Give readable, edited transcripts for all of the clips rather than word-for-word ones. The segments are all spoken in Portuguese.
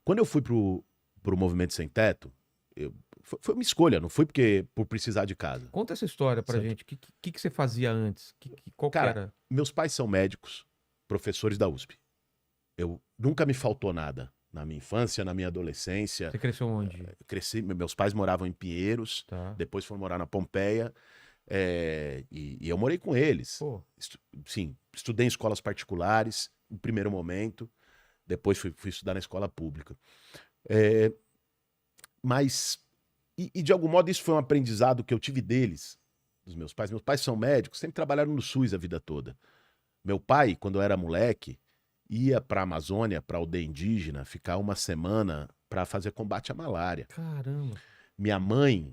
Quando eu fui pro Movimento Sem Teto, foi uma escolha, não foi porque por precisar de casa. Conta essa história pra Certo. gente. O que você fazia antes? Qual que Cara, era? meus pais são médicos, professores da USP. Eu nunca me faltou nada na minha infância, na minha adolescência. Você cresceu onde? Eu cresci, meus pais moravam em Pinheiros, Tá. depois foram morar na Pompeia, e eu morei com eles. Pô, Sim, estudei em escolas particulares, no primeiro momento, depois fui estudar na escola pública. Mas, de algum modo, isso foi um aprendizado que eu tive deles, dos meus pais. Meus pais são médicos, sempre trabalharam no SUS a vida toda. Meu pai, quando eu era moleque, ia para a Amazônia, para a aldeia indígena, ficar uma semana para fazer combate à malária. caramba. Minha mãe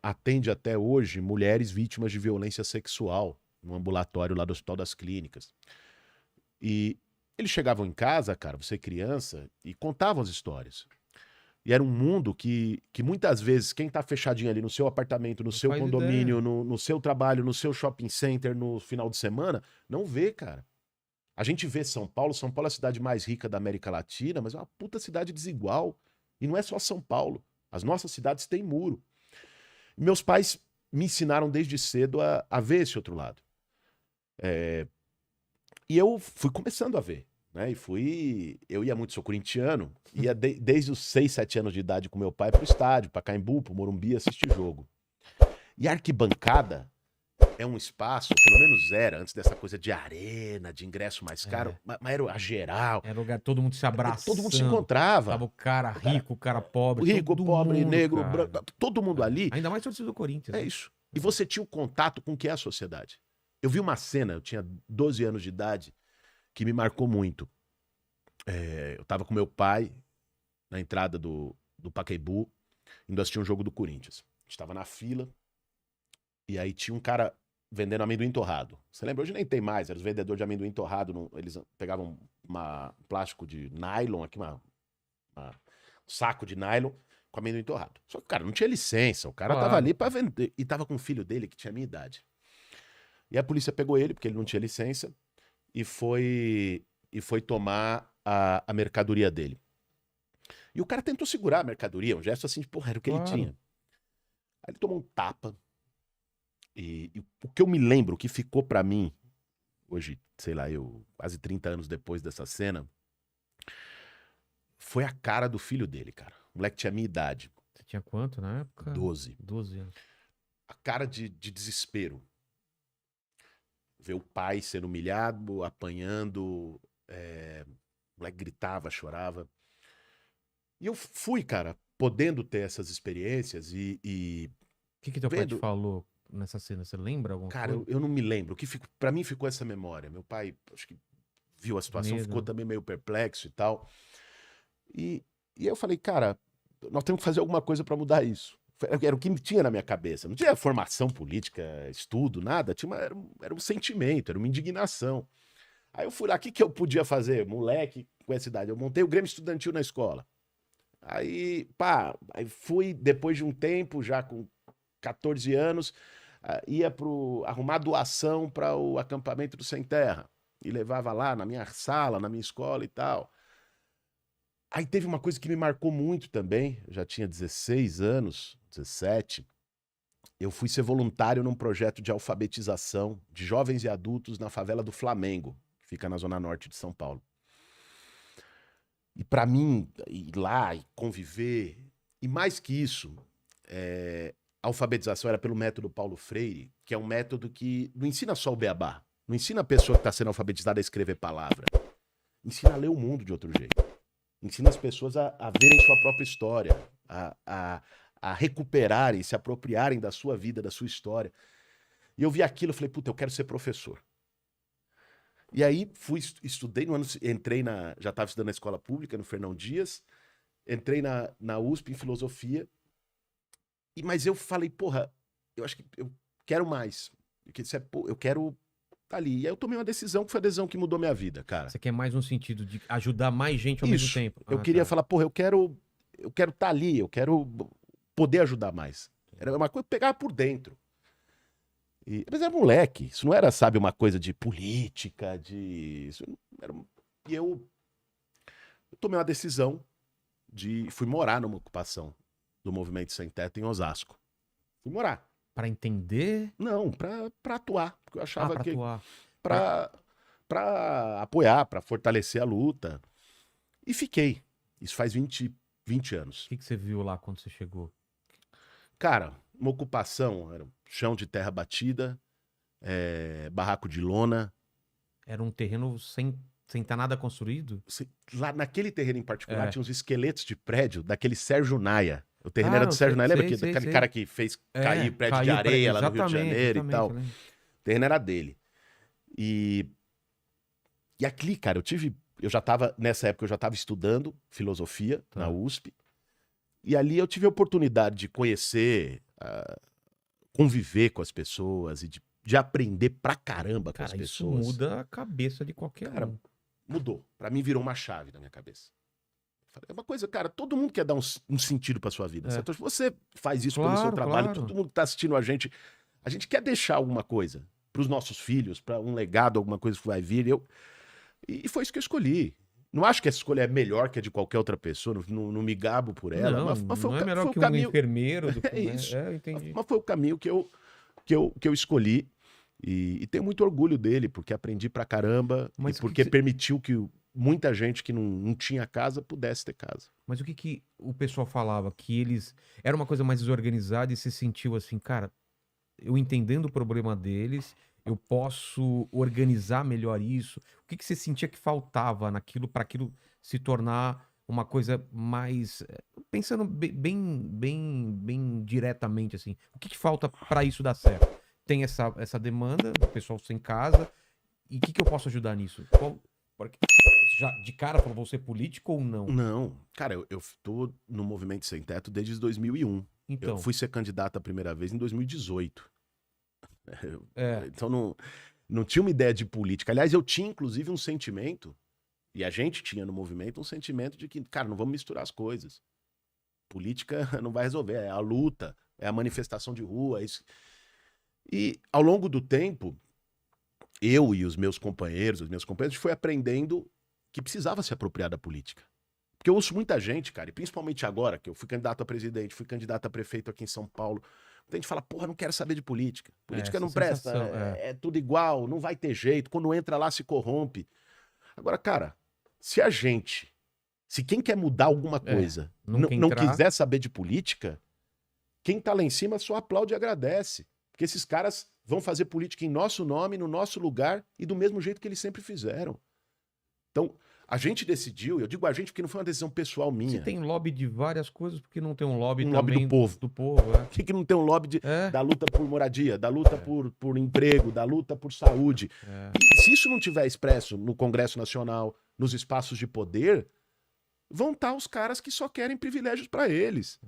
atende até hoje mulheres vítimas de violência sexual no ambulatório lá do Hospital das Clínicas. E eles chegavam em casa, cara, você criança, e contavam as histórias. E era um mundo que muitas vezes quem tá fechadinho ali no seu apartamento, no seu faz condomínio, no seu trabalho, no seu shopping center, no final de semana, não vê, cara. A gente vê São Paulo é a cidade mais rica da América Latina, mas é uma puta cidade desigual. E não é só São Paulo. As nossas cidades têm muro. Meus pais me ensinaram desde cedo a ver esse outro lado. E eu fui começando a ver, né? Eu ia muito, sou corintiano, ia desde os 6, 7 anos de idade com meu pai pro estádio, pra Caimbu, pro Morumbi, assistir jogo. E a arquibancada é um espaço, pelo menos era, antes dessa coisa de arena, de ingresso mais caro, mas era a geral. Era lugar todo mundo se abraçando. Todo mundo se encontrava. Tava o cara rico, o cara pobre. Rico, todo pobre, mundo, negro, cara. branco, todo mundo ali. Ainda mais torcida do Corinthians. É né? isso. E você tinha o contato com o que é a sociedade. Eu vi uma cena, eu tinha 12 anos de idade, que me marcou muito. Eu tava com meu pai na entrada do Pacaembu, indo assistir um jogo do Corinthians. A gente tava na fila, e aí tinha um cara vendendo amendoim torrado. Você lembra? Hoje nem tem mais, eram os vendedores de amendoim torrado. Eles pegavam um plástico de nylon, aqui um saco de nylon, com amendoim torrado. Só que o cara não tinha licença, o cara tava ali pra vender. E tava com um filho dele que tinha a minha idade. E a polícia pegou ele, porque ele não tinha licença, e foi tomar a mercadoria dele. E o cara tentou segurar a mercadoria, um gesto assim, de porra, era o que ele tinha. Aí ele tomou um tapa. E o que eu me lembro, o que ficou pra mim, hoje, sei lá, eu quase 30 anos depois dessa cena, foi a cara do filho dele, cara. O moleque tinha a minha idade. Você tinha quanto na época? 12. 12 anos. A cara de desespero. Ver o pai sendo humilhado, apanhando, o moleque gritava, chorava. E eu fui, cara, podendo ter essas experiências e O que teu pai te falou nessa cena? Você lembra alguma cara, coisa? eu não me lembro. Pra mim ficou essa memória. Meu pai, acho que viu a situação, Medo. ficou também meio perplexo e tal. E eu falei, cara, nós temos que fazer alguma coisa pra mudar isso. Era o que tinha na minha cabeça. Não tinha formação política, estudo, nada. Era um sentimento, era uma indignação. Aí eu fui lá, o que eu podia fazer? Moleque, com essa idade. Eu montei o Grêmio Estudantil na escola. Aí fui, depois de um tempo, já com 14 anos, ia arrumar doação para o acampamento do Sem Terra. E levava lá na minha sala, na minha escola e tal. Aí teve uma coisa que me marcou muito também. Eu já tinha 16 anos, 17. Eu fui ser voluntário num projeto de alfabetização de jovens e adultos na favela do Flamengo, que fica na zona norte de São Paulo. E para mim, ir lá e conviver, e mais que isso, a alfabetização era pelo método Paulo Freire, que é um método que não ensina só o beabá, não ensina a pessoa que está sendo alfabetizada a escrever palavra, ensina a ler o mundo de outro jeito. Ensina as pessoas a verem sua própria história, a recuperarem, se apropriarem da sua vida, da sua história. E eu vi aquilo e falei, puta, eu quero ser professor. E aí estudei no ano, já estava estudando na escola pública, no Fernão Dias, entrei na USP em filosofia, mas eu falei, porra, eu acho que eu quero mais. Eu quero estar ali. E aí eu tomei uma decisão que foi a decisão que mudou minha vida, cara. Você quer mais um sentido de ajudar mais gente ao mesmo tempo? Eu queria falar, porra, eu quero estar ali, eu quero poder ajudar mais. Era uma coisa que eu pegava por dentro. Mas era moleque, isso não era, sabe, uma coisa de política, E eu tomei uma decisão fui morar numa ocupação do Movimento Sem Teto em Osasco. Fui morar. Pra entender? Não, pra atuar. Porque eu achava pra que... atuar. Pra apoiar, pra fortalecer a luta. E fiquei. Isso faz 20 anos. O que você viu lá quando você chegou? Cara, uma ocupação, era chão de terra batida, barraco de lona. Era um terreno sem ter nada construído? Lá naquele terreno em particular tinha uns esqueletos de prédio daquele Sérgio Naia. O terreno era do não, Sérgio Naia, lembra sei, aquele cara que fez cair prédio de caiu areia lá no Rio de exatamente, Janeiro e tal? exatamente. O terreno era dele. E aqui, cara, nessa época eu já tava estudando filosofia na USP. E ali eu tive a oportunidade de conhecer, conviver com as pessoas e de aprender pra caramba com as pessoas. Isso muda a cabeça de qualquer um. Mudou. Pra mim virou uma chave na minha cabeça. É uma coisa, cara, todo mundo quer dar um sentido pra sua vida. Certo? Você faz isso pelo seu trabalho, todo mundo que tá assistindo a gente quer deixar alguma coisa pros nossos filhos, pra um legado, alguma coisa que vai vir. E foi isso que eu escolhi. Não acho que essa escolha é melhor que a de qualquer outra pessoa, não me gabo por ela. Não, mas não é melhor que um enfermeiro. Isso. Eu entendi. Mas foi o caminho que eu escolhi. E tenho muito orgulho dele, porque aprendi pra caramba. Mas e porque permitiu que muita gente que não tinha casa pudesse ter casa. Mas o que o pessoal falava? Que eles... Era uma coisa mais desorganizada e se sentiu assim, cara, eu entendendo o problema deles, eu posso organizar melhor isso. O que você sentia que faltava naquilo para aquilo se tornar uma coisa mais... Pensando bem diretamente, assim. O que falta para isso dar certo? Tem essa demanda do pessoal sem casa. E o que eu posso ajudar nisso? Já de cara falou, vou ser político ou não? Não. Cara, eu tô no Movimento Sem Teto desde 2001. Então. Eu fui ser candidato a primeira vez em 2018. Então não tinha uma ideia de política. Aliás, eu tinha inclusive um sentimento, e a gente tinha no movimento um sentimento de que, cara, não vamos misturar as coisas. Política não vai resolver, é a luta, é a manifestação de rua. Isso. E ao longo do tempo, eu e os meus companheiros, a gente foi aprendendo que precisava se apropriar da política. Porque eu ouço muita gente, cara, e principalmente agora, que eu fui candidato a presidente, fui candidato a prefeito aqui em São Paulo, muita gente fala, porra, não quero saber de política. Política não presta, é tudo igual, não vai ter jeito, quando entra lá se corrompe. Agora, cara, se quem quer mudar alguma coisa não quiser saber de política, quem tá lá em cima só aplaude e agradece. Porque esses caras vão fazer política em nosso nome, no nosso lugar e do mesmo jeito que eles sempre fizeram. Então, a gente decidiu, eu digo a gente porque não foi uma decisão pessoal minha. Você tem lobby de várias coisas, porque não tem um lobby também lobby do povo. Por que não tem um lobby da luta por moradia, da luta por emprego, da luta por saúde? E se isso não tiver expresso no Congresso Nacional, nos espaços de poder, vão estar os caras que só querem privilégios para eles.